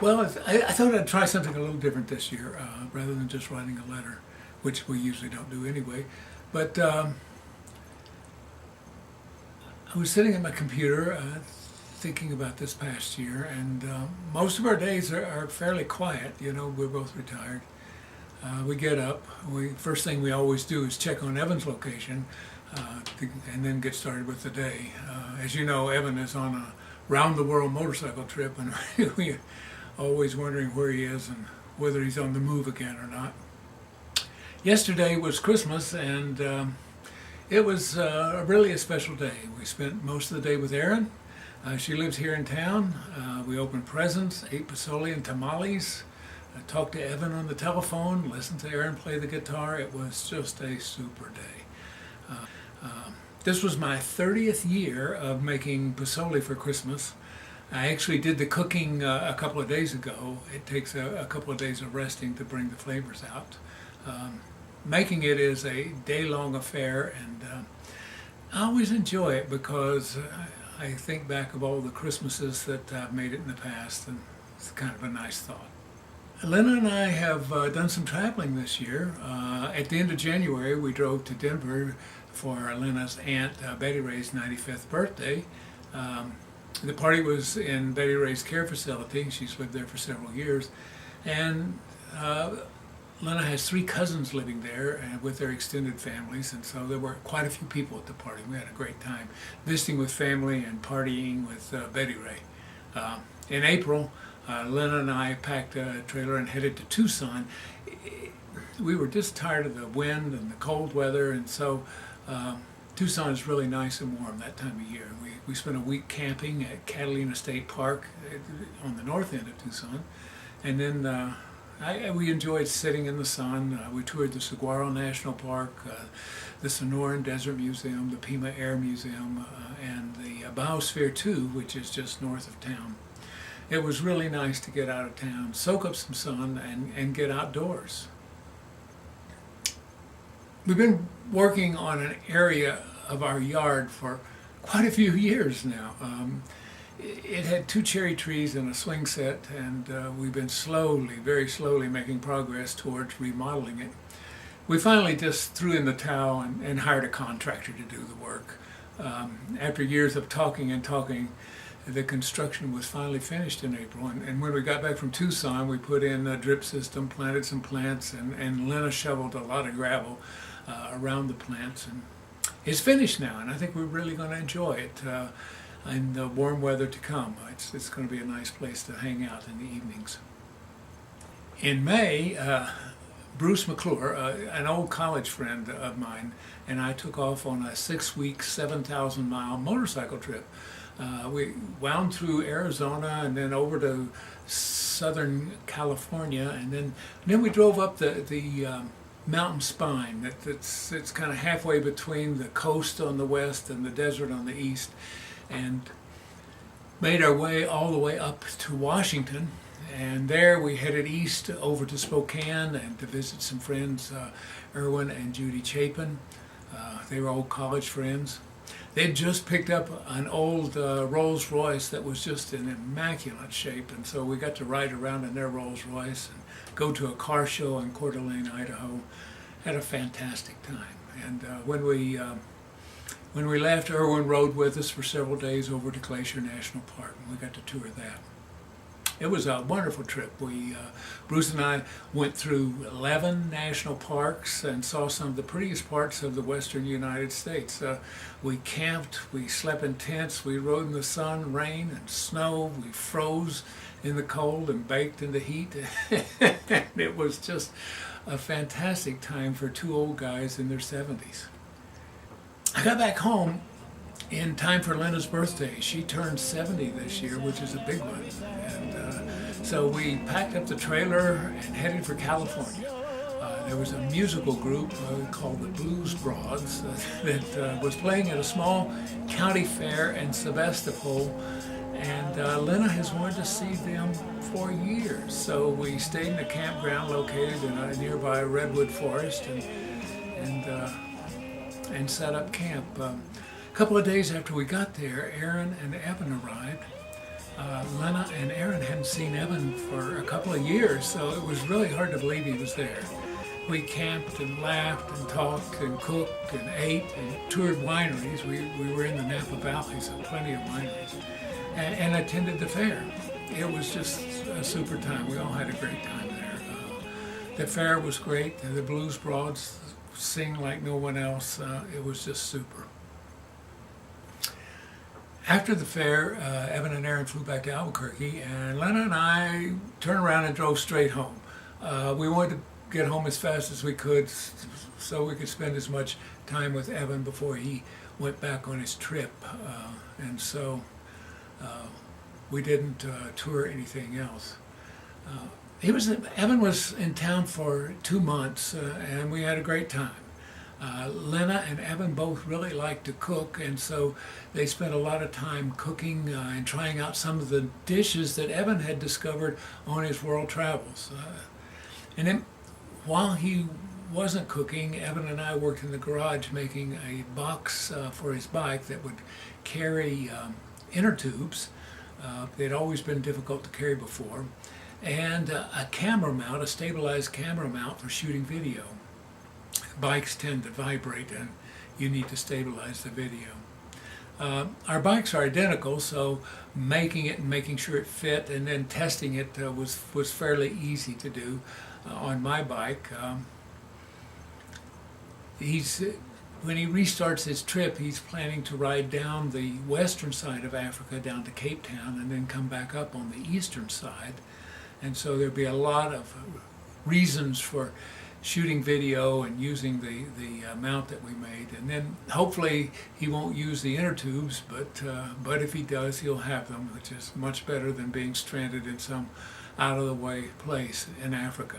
Well, I thought I'd try something a little different this year, rather than just writing a letter, which we usually don't do anyway. But I was sitting at my computer thinking about this past year, and most of our days are fairly quiet. You know, we're both retired. We get up. First thing we always do is check on Evan's location, and then get started with the day. As you know, Evan is on a round the world motorcycle trip, and we always wondering where he is and whether he's on the move again or not. Yesterday was Christmas, and it was really a special day. We spent most of the day with Erin. She lives here in town. We opened presents, ate pozole and tamales. I talked to Evan on the telephone, listened to Erin play the guitar. It was just a super day. This was my 30th year of making pozole for Christmas. I actually did the cooking a couple of days ago. It takes a couple of days of resting to bring the flavors out. Making it is a day-long affair, and I always enjoy it because I think back of all the Christmases that I've made it in the past, and it's kind of a nice thought. Lena and I have done some traveling this year. At the end of January, we drove to Denver for Lena's aunt Betty Ray's 95th birthday. The party was in Betty Ray's care facility. She's lived there for several years. And Lena has 3 cousins living there with their extended families, and so there were quite a few people at the party. We had a great time visiting with family and partying with Betty Ray. In April, Lena and I packed a trailer and headed to Tucson. We were just tired of the wind and the cold weather, and so Tucson is really nice and warm that time of year. We spent a week camping at Catalina State Park on the north end of Tucson, and then we enjoyed sitting in the sun. We toured the Saguaro National Park, the Sonoran Desert Museum, the Pima Air Museum, and the Biosphere 2, which is just north of town. It was really nice to get out of town, soak up some sun, and get outdoors. We've been working on an area of our yard for quite a few years now. It had 2 cherry trees and a swing set, and we've been very slowly making progress towards remodeling it. We finally just threw in the towel and hired a contractor to do the work. After years of talking and talking, the construction was finally finished in April, and when we got back from Tucson, we put in a drip system, planted some plants, and Lena shoveled a lot of gravel around the plants. And it's finished now, and I think we're really going to enjoy it in the warm weather to come. It's going to be a nice place to hang out in the evenings. In May, Bruce McClure, an old college friend of mine, and I took off on a 6-week, 7,000-mile motorcycle trip. We wound through Arizona and then over to Southern California, and then we drove up the mountain spine. It's kind of halfway between the coast on the west and the desert on the east, and made our way all the way up to Washington. And there we headed east over to Spokane and to visit some friends, Erwin and Judy Chapin. They were old college friends. They'd just picked up an old Rolls Royce that was just in immaculate shape, and so we got to ride around in their Rolls Royce and go to a car show in Coeur d'Alene, Idaho. Had a fantastic time. And when we left, Erwin rode with us for several days over to Glacier National Park, and we got to tour that. It was a wonderful trip. Bruce and I went through 11 national parks and saw some of the prettiest parts of the western United States. We camped, we slept in tents, we rode in the sun, rain, and snow. We froze in the cold and baked in the heat. It was just a fantastic time for 2 old guys in their 70s. I got back home in time for Lena's birthday. She turned 70 this year, which is a big one. And so we packed up the trailer and headed for California. There was a musical group called the Blues Broads that was playing at a small county fair in Sebastopol, and Lena has wanted to see them for years. So we stayed in a campground located in a nearby redwood forest and set up camp. A couple of days after we got there, Erin and Evan arrived, Lena and Aaron hadn't seen Evan for a couple of years, so it was really hard to believe he was there. We camped and laughed and talked and cooked and ate and toured wineries. We were in the Napa Valley, so plenty of wineries, and attended the fair. It was just a super time. We all had a great time there. The fair was great. The blues broads sing like no one else. It was just super. After the fair, Evan and Aaron flew back to Albuquerque, and Lena and I turned around and drove straight home. We wanted to get home as fast as we could so we could spend as much time with Evan before he went back on his trip. And so we didn't tour anything else. Evan was in town for 2 months, and we had a great time. Lena and Evan both really like to cook, and so they spent a lot of time cooking and trying out some of the dishes that Evan had discovered on his world travels. And then while he wasn't cooking, Evan and I worked in the garage making a box for his bike that would carry inner tubes. They'd always been difficult to carry before, and a camera mount, a stabilized camera mount for shooting video. Bikes tend to vibrate and you need to stabilize the video. Our bikes are identical, so making it and making sure it fit and then testing it was fairly easy to do on my bike. When he restarts his trip, he's planning to ride down the western side of Africa down to Cape Town and then come back up on the eastern side. And so there'll be a lot of reasons for shooting video and using the mount that we made. And then hopefully he won't use the inner tubes, but if he does, he'll have them, which is much better than being stranded in some out-of-the-way place in Africa.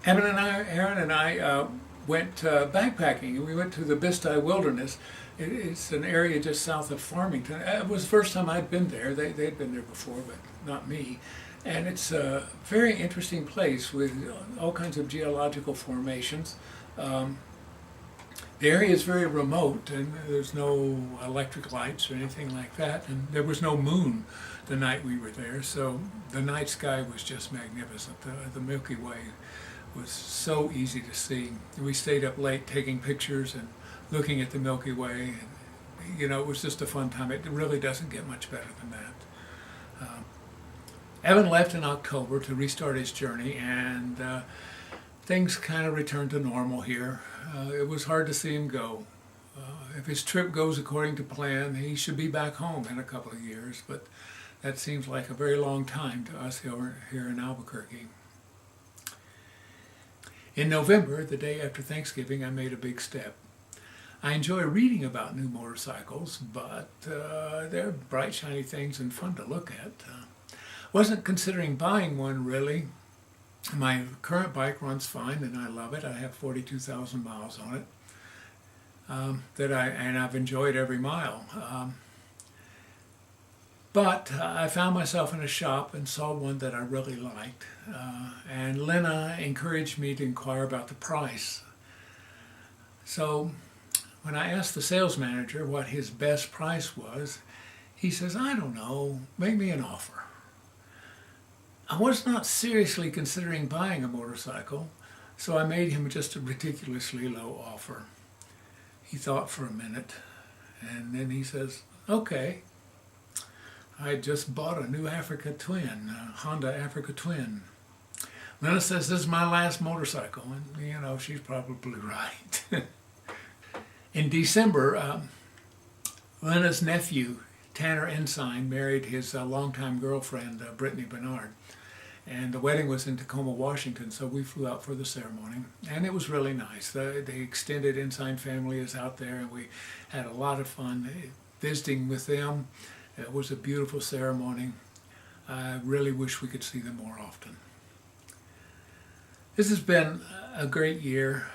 Aaron and I went backpacking. We went to the Bisti Wilderness. It's an area just south of Farmington. It was the first time I'd been there. They'd been there before, but not me. And it's a very interesting place with all kinds of geological formations. The area is very remote, and there's no electric lights or anything like that. And there was no moon the night we were there, so the night sky was just magnificent. The Milky Way was so easy to see. We stayed up late taking pictures and looking at the Milky Way. And, you know, it was just a fun time. It really doesn't get much better than that. Evan left in October to restart his journey, and things kind of returned to normal here. It was hard to see him go. If his trip goes according to plan, he should be back home in a couple of years, but that seems like a very long time to us here in Albuquerque. In November, the day after Thanksgiving, I made a big step. I enjoy reading about new motorcycles, but they're bright, shiny things and fun to look at. Wasn't considering buying one really. My current bike runs fine and I love it. I have 42,000 miles on it and I've enjoyed every mile. But I found myself in a shop and saw one that I really liked. And Lena encouraged me to inquire about the price. So when I asked the sales manager what his best price was, he says, "I don't know, make me an offer." I was not seriously considering buying a motorcycle, so I made him just a ridiculously low offer. He thought for a minute, and then he says, "Okay." I had just bought a new Africa Twin, a Honda Africa Twin. Lena says, "This is my last motorcycle," and you know, she's probably right. In December, Lena's nephew, Tanner Ensign, married his longtime girlfriend, Brittany Bernard. And the wedding was in Tacoma, Washington, so we flew out for the ceremony. And it was really nice. The extended Ensign family is out there, and we had a lot of fun visiting with them. It was a beautiful ceremony. I really wish we could see them more often. This has been a great year.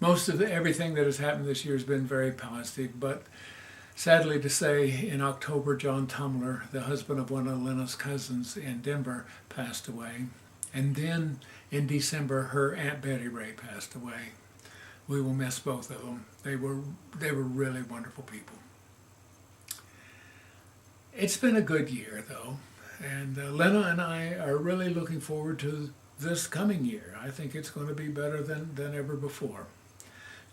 Most of everything that has happened this year has been very positive, but sadly to say, in October, John Tumler, the husband of one of Lena's cousins in Denver, passed away. And then in December, her Aunt Betty Ray passed away. We will miss both of them. They were really wonderful people. It's been a good year, though, and Lena and I are really looking forward to this coming year. I think it's going to be better than ever before.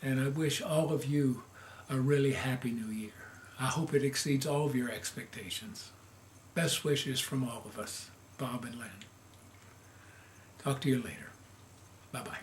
And I wish all of you a really happy new year. I hope it exceeds all of your expectations. Best wishes from all of us, Bob and Len. Talk to you later. Bye-bye.